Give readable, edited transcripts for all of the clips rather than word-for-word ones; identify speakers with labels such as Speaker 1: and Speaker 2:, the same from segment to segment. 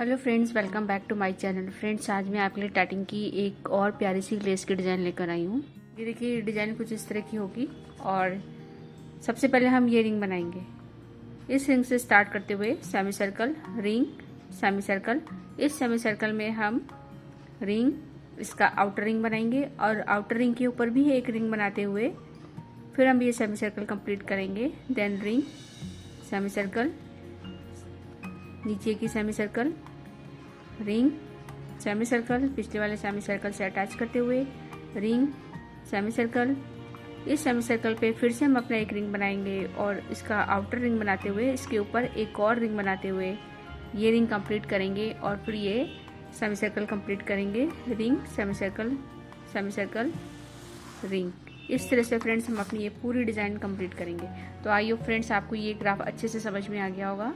Speaker 1: Hello friends, welcome back to my channel. Friends, आज मैं आपके लिए टाटिंग की एक और प्यारी सी लेस की डिज़ाइन लेकर आई हूँ। ये देखिए, डिज़ाइन कुछ इस तरह की होगी। और सबसे पहले हम ये रिंग बनाएंगे। इस रिंग से स्टार्ट करते हुए semi circle, ring, semi circle. इस सेमी सर्कल में हम रिंग, इसका आउटर रिंग बनाएंगे और आउटर रिंग के ऊपर भी एक रिंग बनाते हुए फिर हम ये सेमी सर्कल कंप्लीट करेंगे। देन रिंग, सेमी सर्कल, नीचे की semi circle, ring, semi circle, पिछले वाले सेमी सर्कल से अटैच करते हुए रिंग, सेमी सर्कल। इस सेमी सर्कल पे फिर से हम अपना एक रिंग बनाएंगे और इसका आउटर रिंग बनाते हुए इसके ऊपर एक और रिंग बनाते हुए ये रिंग कंप्लीट करेंगे और फिर ये सेमी सर्कल कंप्लीट करेंगे। Ring, semi circle, semi circle, ring. इस तरह से फ्रेंड्स हम अपनी ये पूरी डिज़ाइन कंप्लीट करेंगे। तो आई होप फ्रेंड्स आपको ये ग्राफ अच्छे से समझ में आ गया होगा।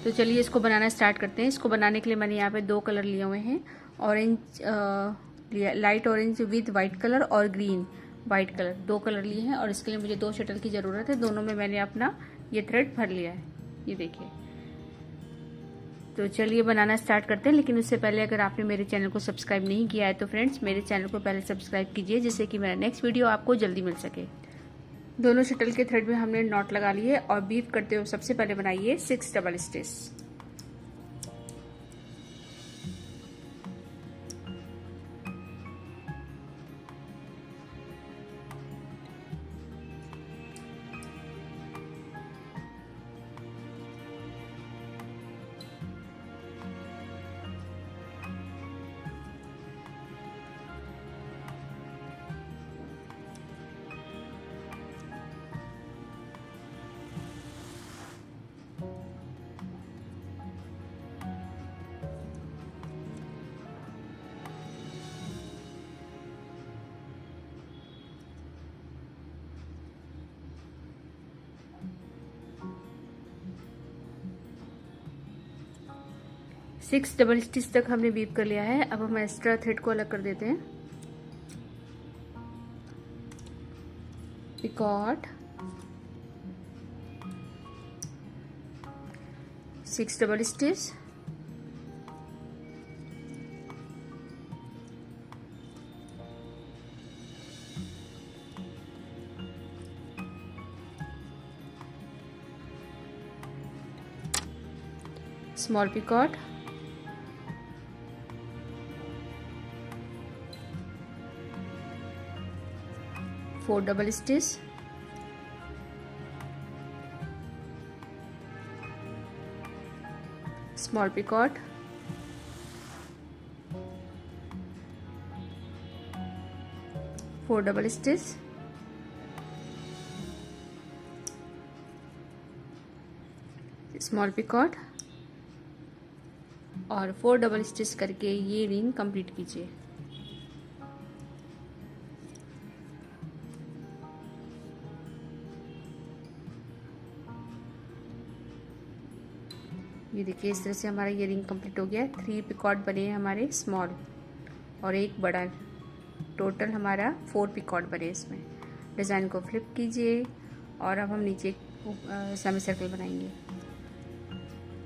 Speaker 1: तो चलिए इसको बनाना स्टार्ट करते हैं। इसको बनाने के लिए मैंने यहाँ पे दो कलर लिए हुए हैं, orange, light orange with white colour और ग्रीन वाइट कलर, दो कलर लिए हैं। और इसके लिए मुझे दो शटल की ज़रूरत है। दोनों में मैंने अपना ये थ्रेड भर लिया है, ये देखिए। तो चलिए बनाना स्टार्ट करते हैं। लेकिन उससे पहले अगर आपने मेरे चैनल को सब्सक्राइब नहीं किया है तो फ्रेंड्स मेरे चैनल को पहले सब्सक्राइब कीजिए, जिससे कि मेरा नेक्स्ट वीडियो आपको जल्दी मिल सके। दोनों शटल के थ्रेड में हमने नॉट लगा लिए और बीफ करते हुए सबसे पहले बनाइए 6 double stitch. Six double stitch तक हमने वीव कर लिया है। अब हम एक्स्ट्रा थ्रेड को अलग कर देते हैं। Picot, 6 double stitch, small picot, four double stitch, small picot, four double stitch, small picot और फोर डबल स्टिच करके ये रिंग कंप्लीट कीजिए। ये देखिए, इस तरह से हमारा ये रिंग कंप्लीट हो गया है। 3 पिकॉट बने हैं हमारे स्मॉल और एक बड़ा, टोटल हमारा 4 पिकॉट बने इसमें। डिज़ाइन को फ्लिप कीजिए और अब हम नीचे सेमी सर्कल बनाएंगे।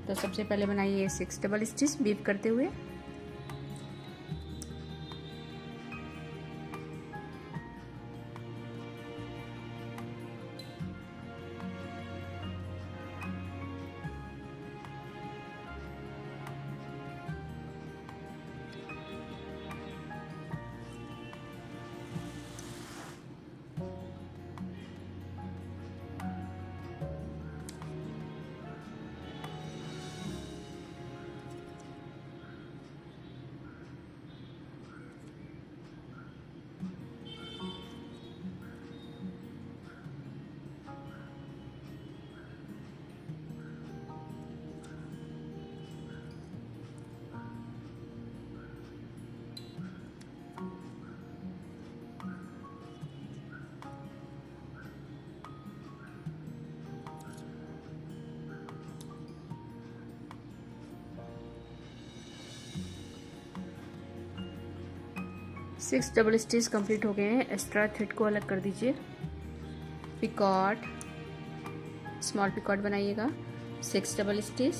Speaker 1: तो सबसे पहले बनाइए 6 डबल स्टिच वीव करते हुए। सिक्स डबल स्टिच कंप्लीट हो गए हैं। एक्स्ट्रा थ्रेड को अलग कर दीजिए। पिकॉट, स्मॉल पिकॉट बनाइएगा, 6 double stitch,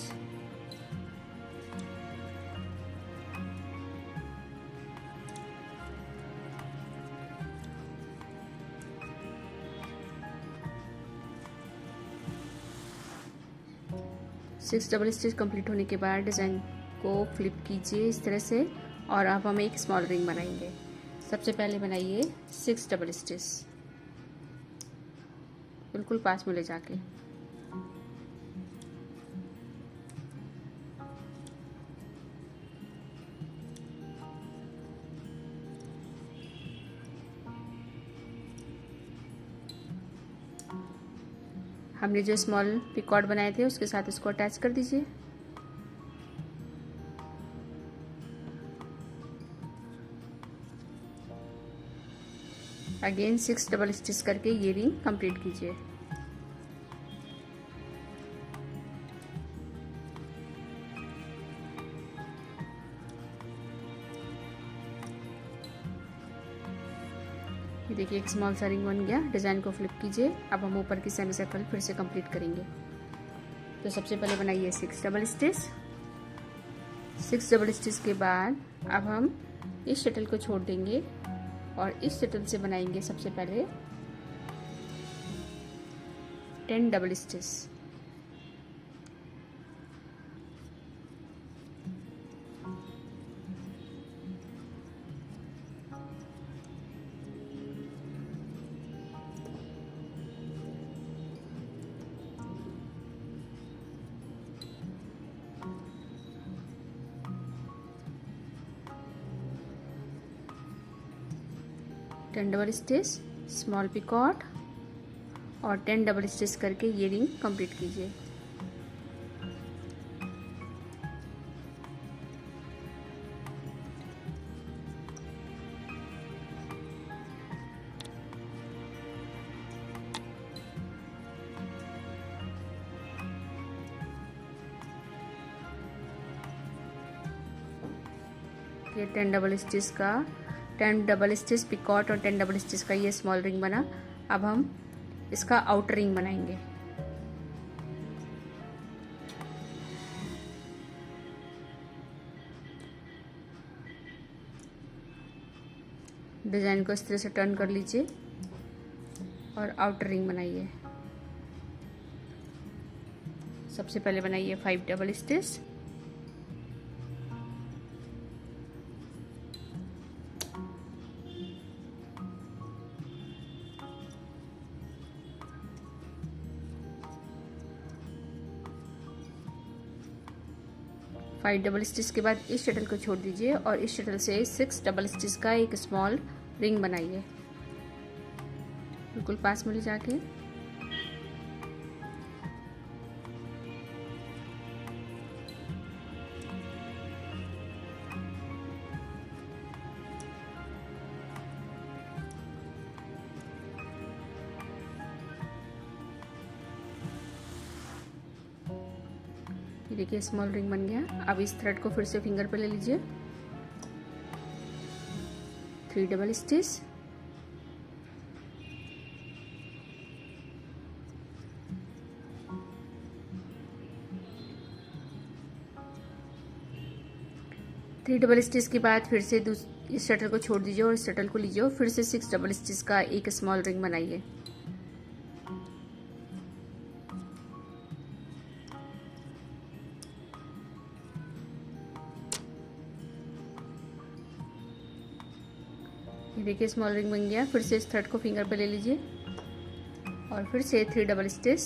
Speaker 1: 6 double stitch complete होने के बाद डिज़ाइन को फ्लिप कीजिए इस तरह से, और अब हम एक स्मॉल रिंग बनाएंगे। सबसे पहले बनाइए 6 डबल स्टिच बिल्कुल पास में ले जाके। हमने जो स्मॉल पिकॉट बनाए थे उसके साथ इसको अटैच कर दीजिए। अगेन 6 डबल स्टिच करके ये रिंग कंप्लीट कीजिए। ये देखिए एक स्मॉल सा रिंग बन गया। डिज़ाइन को फ्लिप कीजिए। अब हम ऊपर की सेमी सर्कल फिर से कंप्लीट करेंगे। तो सबसे पहले बनाइए 6 डबल स्टिच। 6 डबल स्टिच के बाद अब हम इस शटल को छोड़ देंगे और इस शटल से बनाएंगे सबसे पहले 10 double stitch. Ten double stitch, small picot और 10 डबल स्टिच करके ये रिंग कंप्लीट कीजिए। ये 10 डबल स्टिच का 10 डबल स्टिच पिकॉट और 10 डबल स्टिच का ये स्मॉल रिंग बना। अब हम इसका आउटर रिंग बनाएंगे। डिजाइन को इस तरह से टर्न कर लीजिए और आउटर रिंग बनाइए। सबसे पहले बनाइए 5 double stitch. Five double stitch के बाद इस शटल को छोड़ दीजिए और इस शटल से 6 डबल स्टिच का एक स्मॉल रिंग बनाइए बिल्कुल पास में ले जाके। ये देखिए स्मॉल रिंग बन गया। अब इस थ्रेड को फिर से फिंगर पे ले लीजिए। 3 double stitch, three double stitch के बाद फिर से इस शटल को छोड़ दीजिए और इस शटल को लीजिए और फिर से 6 डबल स्टिच का एक स्मॉल रिंग बनाइए। ये देखिए स्मॉल रिंग बन गया। फिर से इस थ्रेड को फिंगर पे ले लीजिए और फिर से 3 डबल स्टिच,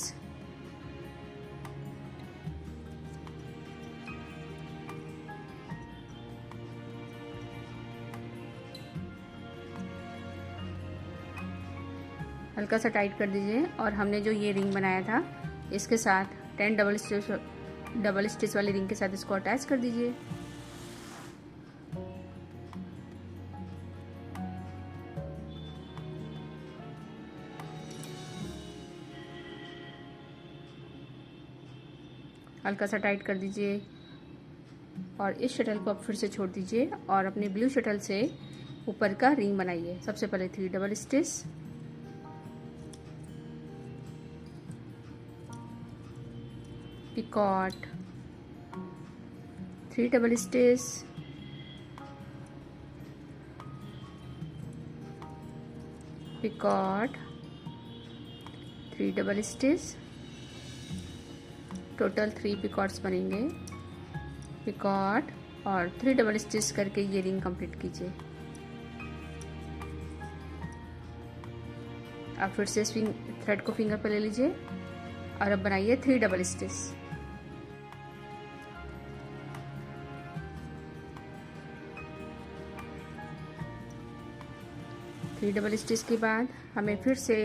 Speaker 1: हल्का सा टाइट कर दीजिए और हमने जो ये रिंग बनाया था इसके साथ 10 डबल स्टिच वाली रिंग के साथ इसको अटैच कर दीजिए। हल्का सा टाइट कर दीजिए और इस शटल को अब फिर से छोड़ दीजिए और अपने ब्लू शटल से ऊपर का रिंग बनाइए। सबसे पहले 3 double stitch, picot, 3 double stitch, picot, 3 double stitch, total 3 पिकॉट्स बनेंगे। पिकॉट और 3 डबल स्टिच करके ये रिंग कंप्लीट कीजिए। अब फिर से थ्रेड को फिंगर पर ले लीजिए और अब बनाइए 3 double stitch. Three double stitch के बाद हमें फिर से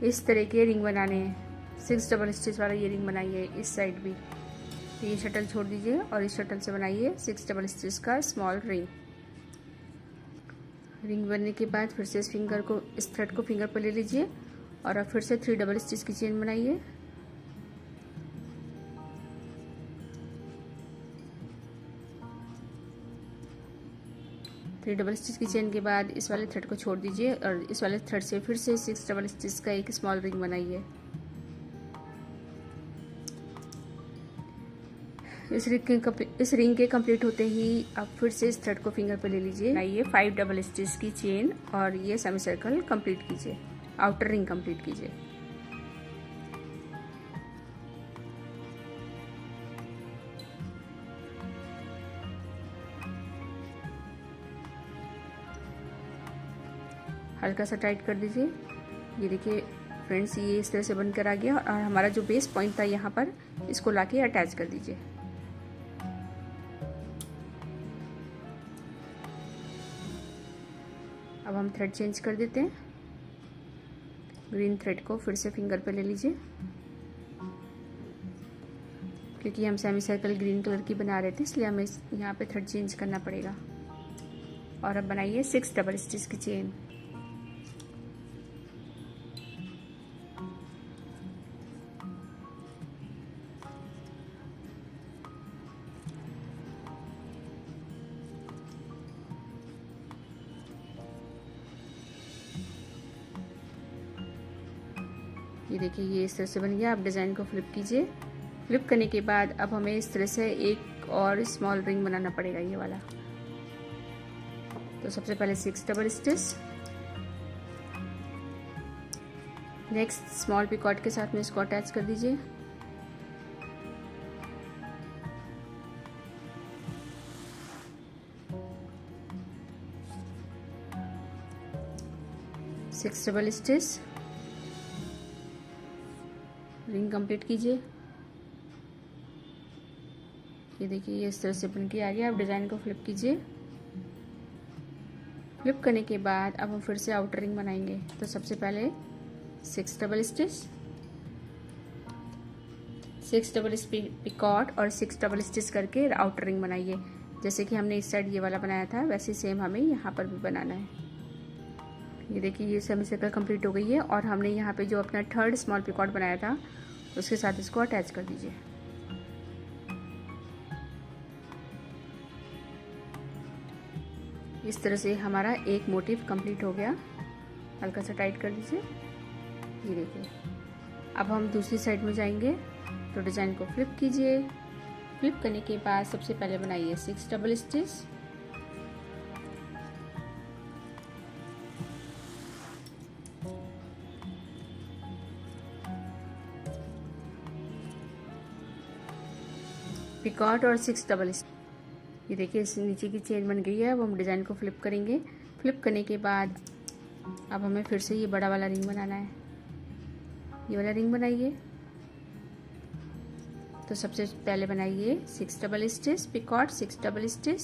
Speaker 1: इस तरह के रिंग बनाने हैं। 6 डबल स्टिच वाला ये रिंग बनाइए इस साइड भी। तो ये शटल छोड़ दीजिए और इस शटल से बनाइए 6 डबल स्टिच का स्मॉल रिंग। रिंग बनने के बाद फिर से इस थ्रेड को फिंगर पर ले लीजिए और अब फिर से 3 डबल स्टिच की चेन बनाइए। थ्री डबल स्टिच की चेन के बाद इस वाले थ्रेड को छोड़ दीजिए और इस वाले थ्रेड से फिर से 6 डबल स्टिच का एक स्मॉल रिंग बनाइए। इस रिंग के कंप्लीट होते ही आप फिर से इस थ्रेड को फिंगर पर ले लीजिए, बनाइए 5 डबल स्टिच की चेन और ये सेमी सर्कल कंप्लीट कीजिए, आउटर रिंग कंप्लीट कीजिए। हल्का सा टाइट कर दीजिए। ये देखिए फ्रेंड्स, ये इस तरह से बनकर आ गया और हमारा जो बेस पॉइंट था यहाँ पर, इसको लाके अटैच कर दीजिए। अब हम थ्रेड चेंज कर देते हैं। ग्रीन थ्रेड को फिर से फिंगर पे ले लीजिए, क्योंकि हम सेमी सर्कल ग्रीन कलर की बना रहे थे इसलिए हमें यहाँ पे थ्रेड चेंज करना पड़ेगा। और अब बनाइए 6 डबल स्टिच की चेन। ये देखिए ये इस तरह से बन गया। आप डिज़ाइन को फ्लिप कीजिए। फ्लिप करने के बाद अब हमें इस तरह से एक और स्मॉल रिंग बनाना पड़ेगा, ये वाला। तो सबसे पहले 6 double stitch, next small picot के साथ में इसको अटैच कर दीजिए। Six double stitch, ring complete कीजिए। ये देखिए ये इस तरह से बन के आ गया। अब डिज़ाइन को फ्लिप कीजिए। फ्लिप करने के बाद अब हम फिर से आउटर रिंग बनाएंगे। तो सबसे पहले 6 डबल स्टिच, 6 डबल पिकॉट और 6 डबल स्टिच करके आउटर रिंग बनाइए। जैसे कि हमने इस साइड ये वाला बनाया था वैसे सेम हमें यहाँ पर भी बनाना है। ये देखिए ये सेमी सर्कल कंप्लीट हो गई है और हमने यहाँ पे जो अपना थर्ड स्मॉल पिकॉट बनाया था उसके साथ इसको अटैच कर दीजिए। इस तरह से हमारा एक मोटिव कंप्लीट हो गया। हल्का सा टाइट कर दीजिए। ये देखिए अब हम दूसरी साइड में जाएंगे। तो डिज़ाइन को फ्लिप कीजिए। फ्लिप करने के बाद सबसे पहले बनाइए 6 डबल स्टिच, पिकॉट और 6 डबल स्टिच। ये देखिए इस नीचे की चेन बन गई है। अब हम डिज़ाइन को फ्लिप करेंगे। फ्लिप करने के बाद अब हमें फिर से ये बड़ा वाला रिंग बनाना है। ये वाला रिंग बनाइए। तो सबसे पहले बनाइए 6 double stitch, picot 6 double stitch,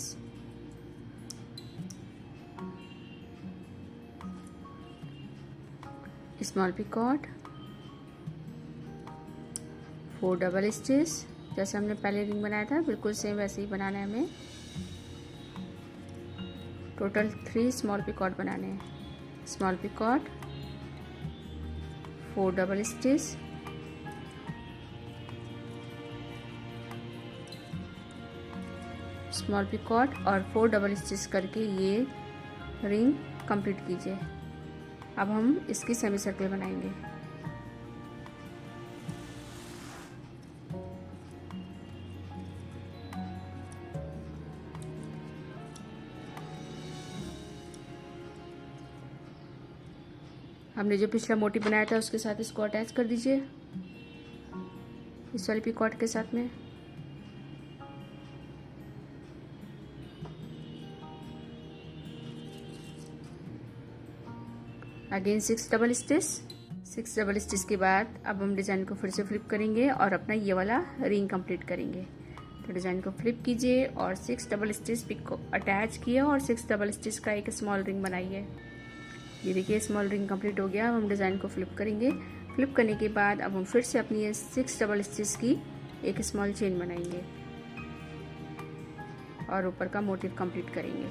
Speaker 1: small picot, 4 double stitch. जैसे हमने पहले रिंग बनाया था बिल्कुल सेम वैसे ही बनाना है हमें। टोटल 3 स्मॉल पिकॉट बनाने हैं। Small picot, 4 double stitch, small picot और 4 डबल स्टिच करके ये रिंग कंप्लीट कीजिए। अब हम इसकी सेमी सर्कल बनाएंगे। हमने जो पिछला मोटिव बनाया था उसके साथ इसको अटैच कर दीजिए। इस वाले पिकॉट के साथ में। अगेन 6 डबल स्टिच के बाद अब हम डिज़ाइन को फिर से फ्लिप करेंगे और अपना ये वाला रिंग कंप्लीट करेंगे। तो डिज़ाइन को फ्लिप कीजिए और 6 डबल स्टिच पिक को अटैच किए और 6 डबल स्टिच का एक स्मॉल रिंग बनाइए। ये देखिए स्मॉल रिंग कंप्लीट हो गया। अब हम डिज़ाइन को फ्लिप करेंगे। फ्लिप करने के बाद अब हम फिर से अपनी ये 6 डबल स्टिच की एक स्मॉल चेन बनाएंगे और ऊपर का मोटिव कंप्लीट करेंगे।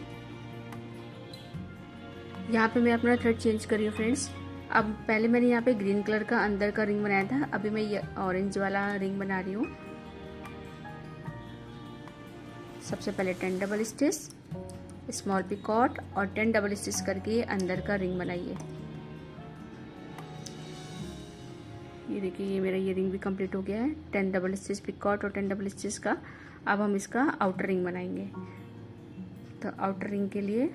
Speaker 1: यहाँ पे मैं अपना थ्रेड चेंज कर रही हूँ फ्रेंड्स। अब पहले मैंने यहाँ पे ग्रीन कलर का अंदर का रिंग बनाया था, अभी मैं ये ऑरेंज वाला रिंग बना रही हूँ। सबसे पहले 10 डबल स्टिच, स्मॉल पिकॉट और 10 डबल स्टिच करके अंदर का रिंग बनाइए। ये देखिए ये मेरा ये रिंग भी कंप्लीट हो गया है। 10 डबल स्टिच पिकॉट और 10 डबल स्टिच का। अब हम इसका आउटर रिंग बनाएंगे। तो आउटर रिंग के लिए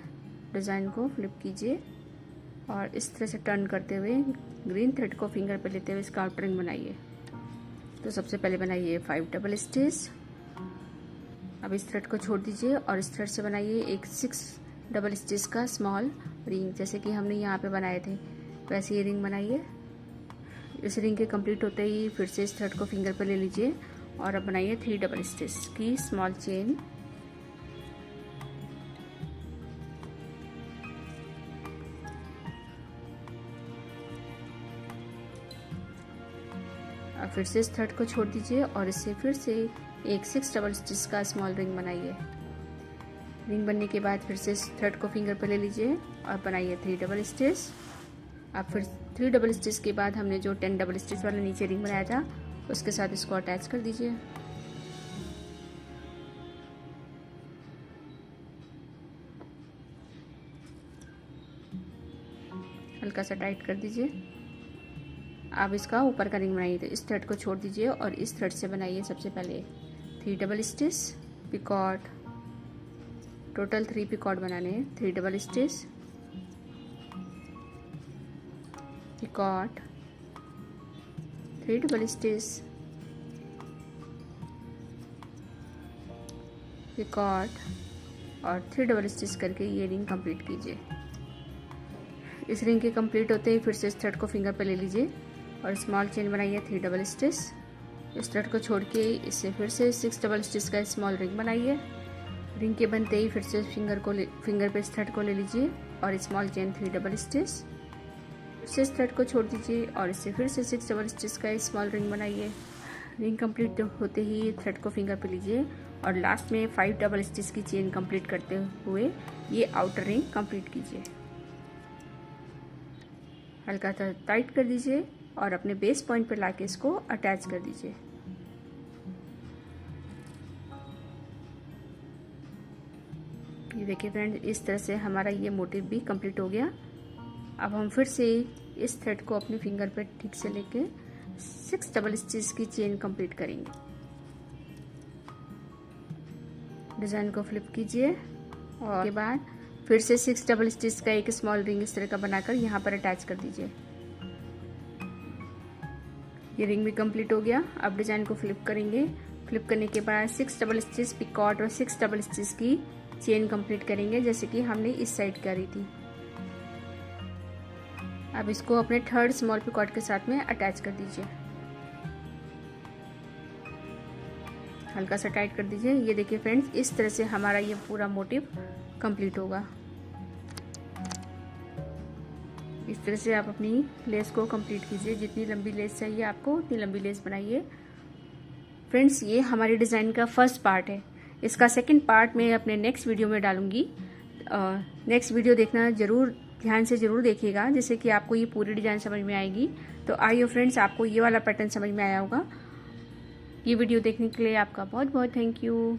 Speaker 1: डिज़ाइन को फ्लिप कीजिए और इस तरह से टर्न करते हुए ग्रीन थ्रेड को फिंगर पे लेते हुए इसका आउटर रिंग बनाइए। तो सबसे पहले बनाइए 5 डबल स्टिच। अब इस थ्रेड को छोड़ दीजिए और इस थ्रेड से बनाइए एक 6 डबल स्टिच का स्मॉल रिंग, जैसे कि हमने यहाँ पे बनाए थे वैसे ये रिंग बनाइए। इस रिंग के कंप्लीट होते ही फिर से इस थ्रेड को फिंगर पे ले लीजिए और अब बनाइए 3 डबल स्टिच की स्मॉल चेन। अब फिर से इस थ्रेड को छोड़ दीजिए और इससे फिर से एक 6 डबल स्टिच का स्मॉल रिंग बनाइए। रिंग बनने के बाद फिर से इस थ्रेड को फिंगर पे ले लीजिए और बनाइए 3 डबल स्टिच। अब फिर 3 डबल स्टिच के बाद हमने जो 10 डबल स्टिच वाला नीचे रिंग बनाया था उसके साथ इसको अटैच कर दीजिए। हल्का सा टाइट कर दीजिए। अब इसका ऊपर का रिंग बनाइए। तो इस थ्रेड को छोड़ दीजिए और इस थ्रेड से बनाइए सबसे पहले 3 double stitch picot. Total 3 picot बनाने हैं। 3 double stitch picot, 3 double stitch picot और 3 डबल स्टिच करके ये रिंग कंप्लीट कीजिए। इस रिंग के कंप्लीट होते ही फिर से इस थ्रेड को फिंगर पे ले लीजिए और स्मॉल चेन बनाइए 3 डबल स्टिच। इस थ्रेड को छोड़ के इससे फिर से 6 डबल स्टिच का स्मॉल रिंग बनाइए। रिंग के बनते ही फिर से फिंगर पे इस थ्रेड को ले लीजिए और स्मॉल चेन 3 डबल स्टिच। फिर से इस थ्रेड को छोड़ दीजिए और इससे फिर से 6 डबल स्टिच का स्मॉल रिंग बनाइए। रिंग कंप्लीट होते ही थ्रेड को फिंगर पे लीजिए और लास्ट में 5 डबल स्टिच की चेन कंप्लीट करते हुए ये आउटर रिंग कंप्लीट कीजिए। हल्का सा टाइट कर दीजिए और अपने बेस पॉइंट पर लाके इसको अटैच कर दीजिए। ये देखिए फ्रेंड, इस तरह से हमारा ये मोटिव भी कंप्लीट हो गया। अब हम फिर से इस थ्रेड को अपने फिंगर पे ठीक से लेके 6 डबल स्टिच की चेन कंप्लीट करेंगे। डिज़ाइन को फ्लिप कीजिए और के बाद फिर से 6 डबल स्टिच का एक स्मॉल रिंग इस तरह का बनाकर यहाँ पर अटैच कर दीजिए। ये रिंग भी कंप्लीट हो गया। अब डिज़ाइन को फ्लिप करेंगे। फ्लिप करने के बाद 6 डबल स्टिच पिकॉट और 6 डबल स्टिच की चेन कंप्लीट करेंगे, जैसे कि हमने इस साइड करी थी। अब इसको अपने थर्ड स्मॉल पिकॉट के साथ में अटैच कर दीजिए। हल्का सा टाइट कर दीजिए। ये देखिए फ्रेंड्स, इस तरह से हमारा ये पूरा मोटिव कंप्लीट होगा। इस तरह से आप अपनी लेस को कंप्लीट कीजिए। जितनी लंबी लेस चाहिए आपको उतनी लंबी लेस बनाइए। फ्रेंड्स, ये हमारे डिज़ाइन का फर्स्ट पार्ट है। इसका सेकंड पार्ट मैं अपने नेक्स्ट वीडियो में डालूंगी। नेक्स्ट वीडियो देखना जरूर, ध्यान से ज़रूर देखिएगा, जिससे कि आपको ये पूरी डिज़ाइन समझ में आएगी। तो आइए फ्रेंड्स, आपको ये वाला पैटर्न समझ में आया होगा। ये वीडियो देखने के लिए आपका बहुत बहुत थैंक यू।